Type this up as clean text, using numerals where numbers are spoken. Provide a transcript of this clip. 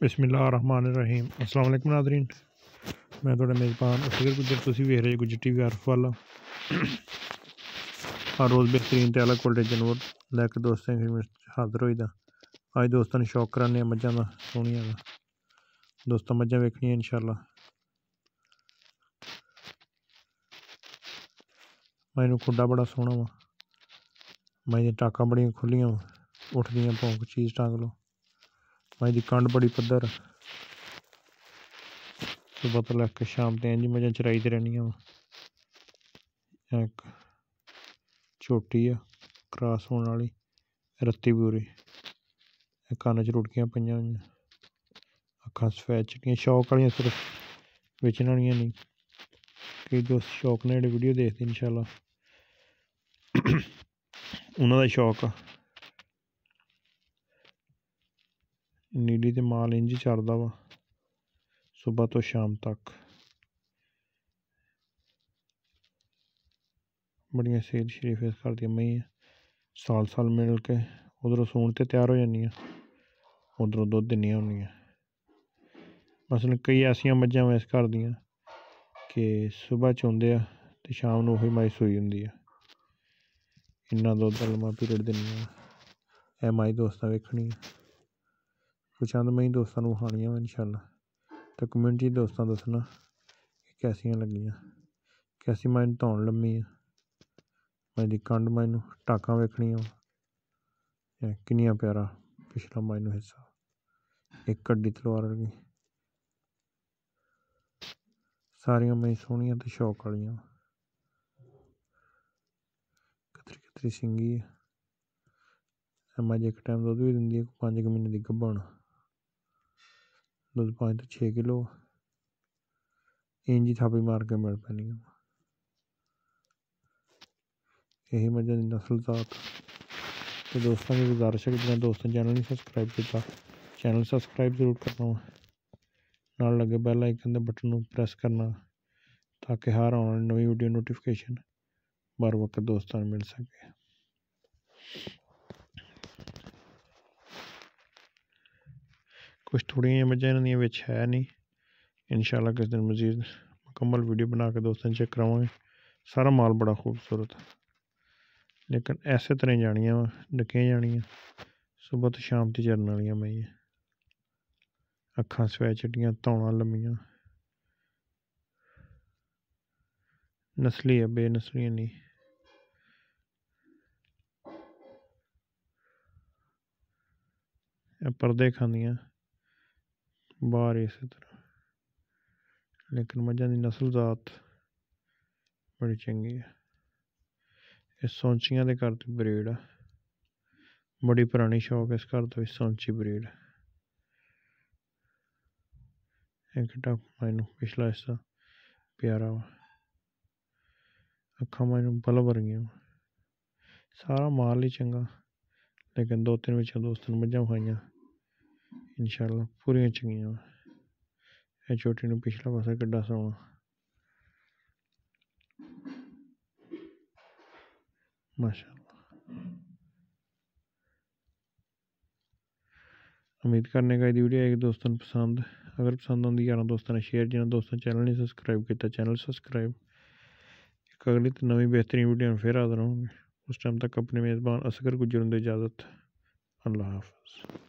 बिस्मिल्लाहिर्रहमानिर्रहीम। अस्सलाम वालेकुम नाज़रीन, मैं थोड़े मेज़बान अफगर गुजर, तुसी वेख रहे गुज्जर टीवी आरिफवाला। हर रोज़ बेहतरीन ते आला क्वालिटी जानवर लैके दोस्तें हाजिर होई दा। अज दोस्तां नूं शौक कराने मज्झां दा सोहणियां दा। दोस्तां मज्झां वेखनियां इंशाअल्लाह। मैनू खुड्डा बड़ा सोहना वा, मैं टाकां बड़ियां खुल्लियां वा, उठदियां भौंक चीज़ टांग लो। मैं दी कंड बड़ी पद्धर, सुबह तो लैके शाम ते इंज मझां चराईते रैहनियां वा। एक छोटी आ क्रास होने वाली रत्ती पूरी, कन्न च रुड़कियां पईयां होईयां, अक्खां सफैद चिट्टियां, शौक आह्लियां सिर्फ बेचने आह्लियां नहीं। कई दोस्त शौक ने जेह्ड़े वीडियो देखदे इंशाअल्लाह उन्हां दा शौक आ। नीली ते माल इंज चलदा वा सुबह तो शाम तक। बड़ियां सेहत शरीफ इस घर दियां मेंही साल साल मिल के उधरों सूण ते तैयार हो जानियां, उधरों दुद्ध दिन्नियां होंदियां। मसलन कई ऐसियां मज्झां वा इस घर दियां कि सुबह चोंदे आ ते शाम नूं ओही मझ सूई होंदी आ। इन्ना दुद्ध लम्मा पीरियड दिन्नियां। एह् मझ दोस्तां वेखनी कुछ चंद मेंही दोस्तां नूं वखानियां वा इंशाअल्लाह, ते कमेंट च दोस्तां दस्सना कि कैसियां लग्गियां। कैसी मझ धौन लम्मी आ, मझ दी कंड मझ नूं टाकां वेखनियां वा, किन्निया प्यारा पिछला मझ नूं हिस्सा, एक कड्डी तलवार वर्गी। सारियां मेंही सोहणियां ते शौक आह्लियां। कतरी कतरी सिंगी है, मझ एक टाइम दुद्ध भी दिंदी है। 5 महीने दी गब्भण, दुद्ध 5 तो 6 किलो इंज ही थापी मार के मिल पैनी। यही मझां दी नस्ल जात। तो दोस्तों की गुजारिश है कि जिन्हें दोस्तों चैनल नहीं सबसक्राइब किया, चैनल सबसक्राइब जरूर करना वा, नाल लगे बैल आइकन के बटन को प्रेस करना ताकि हर आने वाली नवी वीडियो नोटिफिकेशन बर वक्त दोस्तों मिल सके। कुछ थोड़ियां मझां इन्हां दियां विच है नहीं, इंशाअल्लाह किस दिन मजीद मुकम्मल वीडियो बना के दोस्तों चेक करावांगे। सारा माल बड़ा खूबसूरत, लेकिन ऐसे तरह जानियां वा, डकियां जानियां सुबह तो शाम ती चरन वालियां मेंही। अक्खां सफैद चिट्टियां, धौणां लम्मियां, नस्ली है, बेनस्लियां नहीं। पर्दे खांदियां बाहर इस तरह, लेकिन मझां दी नस्ल जात बड़ी चंगी है। इस सौंचियां दे घर दी ब्रीड है, बड़ी पुरानी शौक इस घर तो सौंची ब्रीड। एक टप मैनू पिछला हिस्सा प्यारा वा, अक्खां मैनू बल्ब वर्गियां। सारा माल ही चंगा, लेकिन 2-3 विचों दोस्तों मझां खाइयां इंशाअल्लाह पूरियां चंगियां वा। यह छोटी नूं पिछला पासा किड्डा सोहना, माशाअल्लाह। उम्मीद करने का वीडियो आएगी दोस्तों पसंद। अगर पसंद आती यार दोस्तों ने शेयर, जिन्हें दोस्तों चैनल नहीं सबसक्राइब किया चैनल सबसक्राइब। एक अगली तो नवी बेहतरीन वीडियो में फिर हाजिर होंगे। उस टाइम तक अपने मेज़बान असगर गुज्जर की इजाज़त। अल्लाह हाफ़िज़।